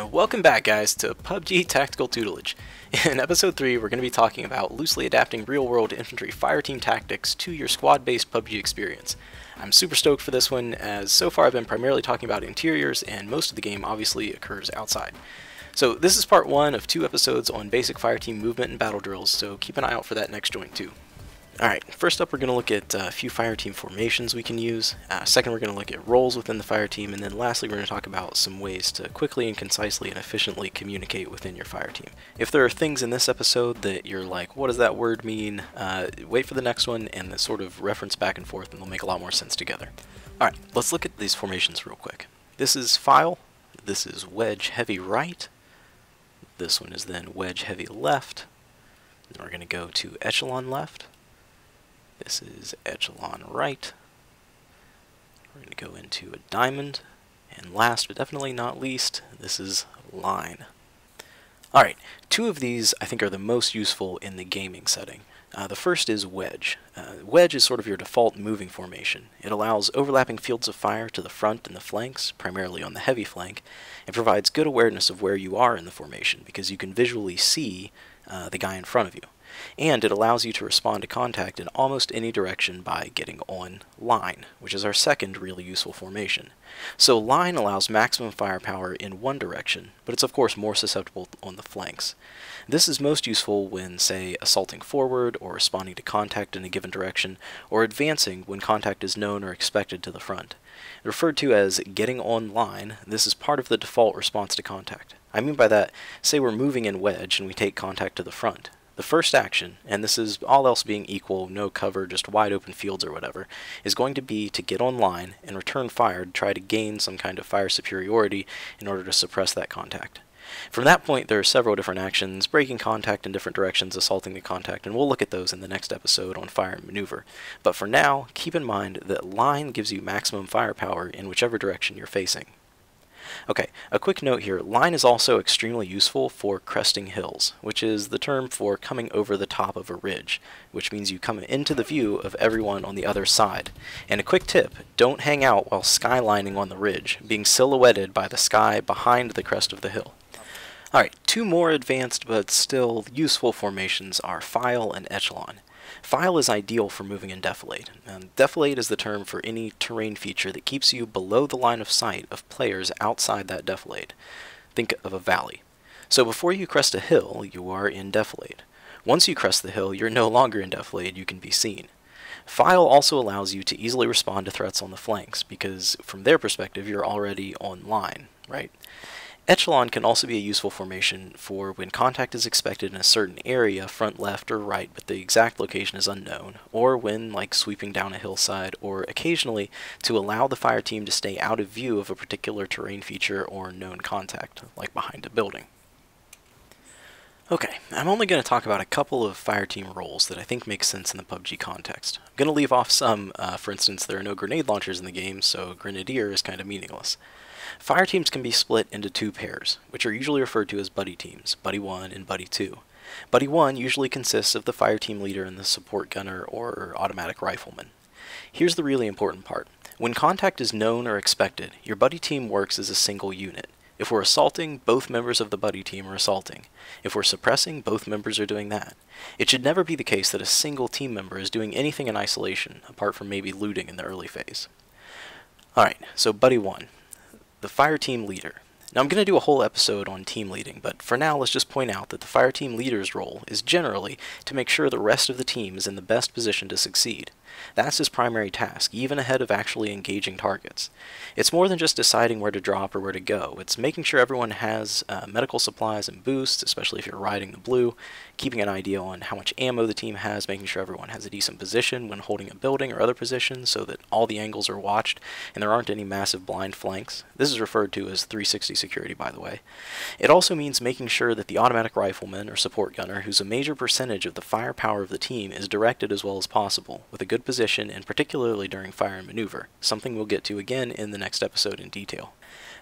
Welcome back, guys, to PUBG Tactical Tutelage. In episode 3, we're going to be talking about loosely adapting real-world infantry fireteam tactics to your squad-based PUBG experience. I'm super stoked for this one, as so far I've been primarily talking about interiors, and most of the game obviously occurs outside. So this is part 1 of 2 episodes on basic fireteam movement and battle drills, so keep an eye out for that next joint too. Alright, first up we're going to look at a few fireteam formations we can use. Second we're going to look at roles within the fireteam, and then lastly we're going to talk about some ways to quickly and concisely and efficiently communicate within your fireteam. If there are things in this episode that you're like, what does that word mean, wait for the next one and the sort of reference back and forth, and they'll make a lot more sense together. Alright, let's look at these formations real quick. This is file, this is wedge heavy right, this one is then wedge heavy left, then we're going to go to echelon left. This is echelon right. We're going to go into a diamond. And last but definitely not least, this is line. Alright, 2 of these I think are the most useful in the gaming setting. The first is wedge. Wedge is sort of your default moving formation. It allows overlapping fields of fire to the front and the flanks, primarily on the heavy flank, and provides good awareness of where you are in the formation because you can visually see the guy in front of you. And it allows you to respond to contact in almost any direction by getting on line, which is our second really useful formation. So line allows maximum firepower in one direction, but it's of course more susceptible on the flanks. This is most useful when, say, assaulting forward or responding to contact in a given direction, or advancing when contact is known or expected to the front. Referred to as getting on line, this is part of the default response to contact. I mean by that, say we're moving in wedge and we take contact to the front. The first action, and this is all else being equal, no cover, just wide open fields or whatever, is going to be to get on line and return fire to try to gain some kind of fire superiority in order to suppress that contact. From that point there are several different actions, breaking contact in different directions, assaulting the contact, and we'll look at those in the next episode on fire and maneuver. But for now, keep in mind that line gives you maximum firepower in whichever direction you're facing. Okay, a quick note here, line is also extremely useful for cresting hills, which is the term for coming over the top of a ridge, which means you come into the view of everyone on the other side. And a quick tip, don't hang out while skylining on the ridge, being silhouetted by the sky behind the crest of the hill. Alright, 2 more advanced but still useful formations are file and echelon. File is ideal for moving in defilade. Defilade is the term for any terrain feature that keeps you below the line of sight of players outside that defilade. Think of a valley. So before you crest a hill, you are in defilade. Once you crest the hill, you're no longer in defilade, you can be seen. File also allows you to easily respond to threats on the flanks, because from their perspective you're already on line, right? Echelon can also be a useful formation for when contact is expected in a certain area, front, left, or right, but the exact location is unknown, or when, like, sweeping down a hillside, or occasionally to allow the fire team to stay out of view of a particular terrain feature or known contact, like behind a building. Okay, I'm only going to talk about a couple of fireteam roles that I think make sense in the PUBG context. I'm going to leave off some, for instance, there are no grenade launchers in the game, so Grenadier is kind of meaningless. Fireteams can be split into 2 pairs, which are usually referred to as buddy teams, Buddy 1 and Buddy 2. Buddy 1 usually consists of the fireteam leader and the support gunner or automatic rifleman. Here's the really important part. When contact is known or expected, your buddy team works as a single unit. If we're assaulting, both members of the buddy team are assaulting. If we're suppressing, both members are doing that. It should never be the case that a single team member is doing anything in isolation, apart from maybe looting in the early phase. Alright, so Buddy 1. The fireteam leader. Now I'm going to do a whole episode on team leading, but for now let's just point out that the fireteam leader's role is generally to make sure the rest of the team is in the best position to succeed. That's his primary task, even ahead of actually engaging targets. It's more than just deciding where to drop or where to go. It's making sure everyone has medical supplies and boosts, especially if you're riding the blue, keeping an idea on how much ammo the team has, making sure everyone has a decent position when holding a building or other positions so that all the angles are watched and there aren't any massive blind flanks. This is referred to as 360 security, by the way. It also means making sure that the automatic rifleman or support gunner, who's a major percentage of the firepower of the team, is directed as well as possible, with a good position, and particularly during fire and maneuver, something we'll get to again in the next episode in detail.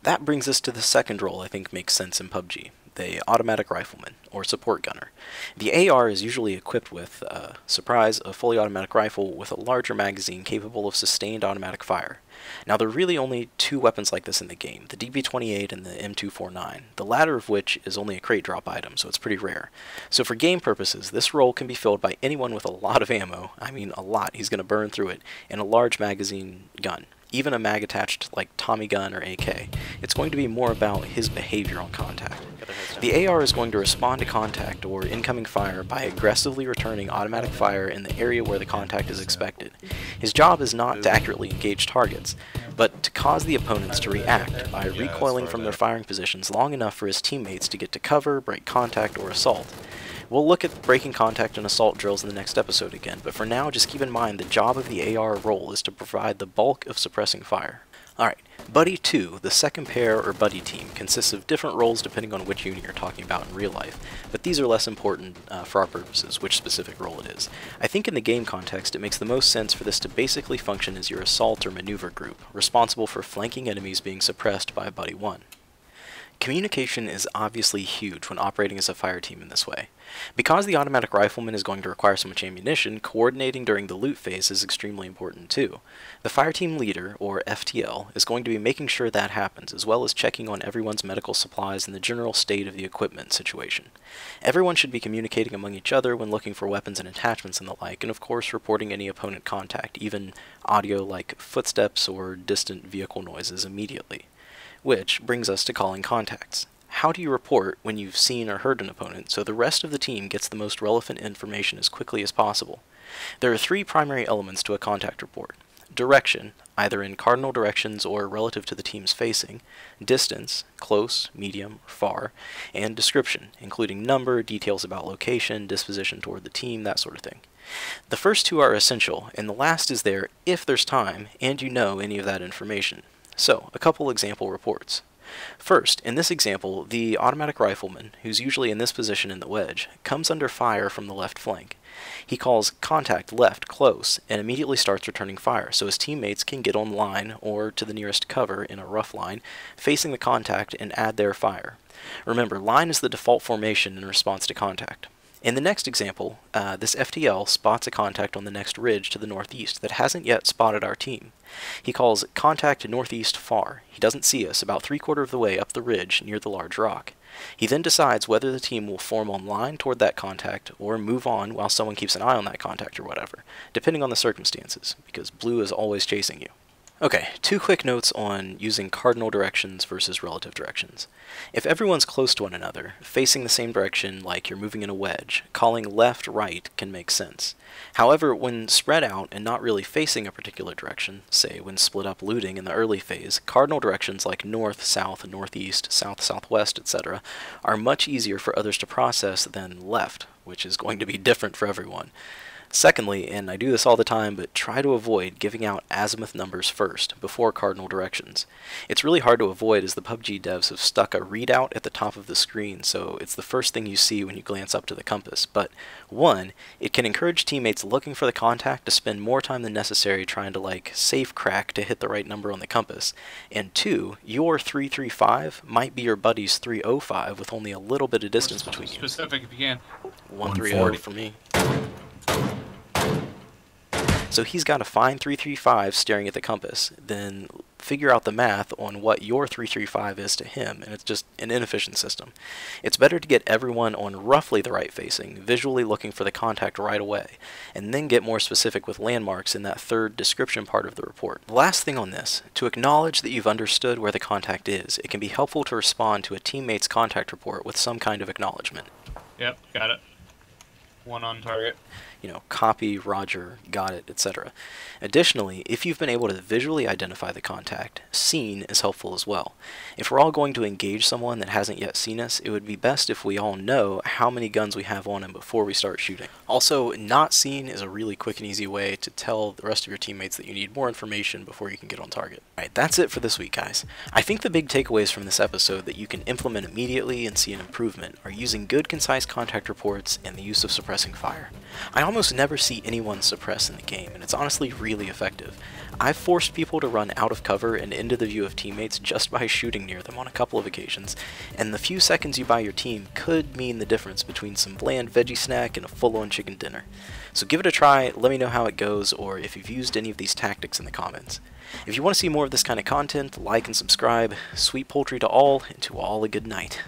That brings us to the second role I think makes sense in PUBG, the automatic rifleman, or support gunner. The AR is usually equipped with, surprise, a fully automatic rifle with a larger magazine capable of sustained automatic fire. Now there are really only two weapons like this in the game, the DB28 and the M249, the latter of which is only a crate drop item, so it's pretty rare. So for game purposes, this role can be filled by anyone with a lot of ammo, I mean a lot, he's going to burn through it, and a large magazine gun. Even a mag attached like Tommy gun or AK. It's going to be more about his behavior on contact. The AR is going to respond to contact or incoming fire by aggressively returning automatic fire in the area where the contact is expected. His job is not to accurately engage targets, but to cause the opponents to react by recoiling from their firing positions long enough for his teammates to get to cover, break contact, or assault. We'll look at breaking contact and assault drills in the next episode again, but for now just keep in mind the job of the AR role is to provide the bulk of suppressing fire. Alright, Buddy 2, the second pair or buddy team, consists of different roles depending on which unit you're talking about in real life, but these are less important for our purposes, which specific role it is. I think in the game context it makes the most sense for this to basically function as your assault or maneuver group, responsible for flanking enemies being suppressed by Buddy 1. Communication is obviously huge when operating as a fire team in this way. Because the automatic rifleman is going to require so much ammunition, coordinating during the loot phase is extremely important too. The fire team leader, or FTL, is going to be making sure that happens, as well as checking on everyone's medical supplies and the general state of the equipment situation. Everyone should be communicating among each other when looking for weapons and attachments and the like, and of course reporting any opponent contact, even audio like footsteps or distant vehicle noises immediately. Which brings us to calling contacts. How do you report when you've seen or heard an opponent so the rest of the team gets the most relevant information as quickly as possible? There are three primary elements to a contact report. Direction, either in cardinal directions or relative to the team's facing, distance, close, medium, or far, and description, including number, details about location, disposition toward the team, that sort of thing. The first two are essential, and the last is there if there's time and you know any of that information. So, a couple example reports. First, in this example, the automatic rifleman, who's usually in this position in the wedge, comes under fire from the left flank. He calls contact left close and immediately starts returning fire so his teammates can get on line or to the nearest cover in a rough line, facing the contact and add their fire. Remember, line is the default formation in response to contact. In the next example, this FTL spots a contact on the next ridge to the northeast that hasn't yet spotted our team. He calls contact northeast far. He doesn't see us about 3/4 of the way up the ridge near the large rock. He then decides whether the team will form on line toward that contact or move on while someone keeps an eye on that contact or whatever, depending on the circumstances, because blue is always chasing you. Okay, two quick notes on using cardinal directions versus relative directions. If everyone's close to one another, facing the same direction like you're moving in a wedge, calling left-right can make sense. However, when spread out and not really facing a particular direction, say when split up looting in the early phase, cardinal directions like north, south, northeast, south, southwest, etc. are much easier for others to process than left, which is going to be different for everyone. Secondly, and I do this all the time, but try to avoid giving out azimuth numbers first, before cardinal directions. It's really hard to avoid as the PUBG devs have stuck a readout at the top of the screen, so it's the first thing you see when you glance up to the compass. But, one, it can encourage teammates looking for the contact to spend more time than necessary trying to safe crack to hit the right number on the compass. And two, your 335 might be your buddy's 305 with only a little bit of distance between you. Specific if you can. 130 for me. So he's got to find 335 staring at the compass, then figure out the math on what your 335 is to him, and it's just an inefficient system. It's better to get everyone on roughly the right facing, visually looking for the contact right away, and then get more specific with landmarks in that third description part of the report. The last thing on this, to acknowledge that you've understood where the contact is, it can be helpful to respond to a teammate's contact report with some kind of acknowledgement. Yep, got it. One on target. Copy, roger, got it, etc. Additionally, if you've been able to visually identify the contact, seen is helpful as well. If we're all going to engage someone that hasn't yet seen us, it would be best if we all know how many guns we have on him before we start shooting. Also, not seen is a really quick and easy way to tell the rest of your teammates that you need more information before you can get on target. Alright, that's it for this week, guys. I think the big takeaways from this episode that you can implement immediately and see an improvement are using good, concise contact reports and the use of suppressing fire. I almost never see anyone suppress in the game, and it's honestly really effective. I've forced people to run out of cover and into the view of teammates just by shooting near them on a couple of occasions, and the few seconds you buy your team could mean the difference between some bland veggie snack and a full-on chicken dinner. So give it a try, let me know how it goes, or if you've used any of these tactics in the comments. If you want to see more of this kind of content, like and subscribe. Sweet poultry to all, and to all a good night.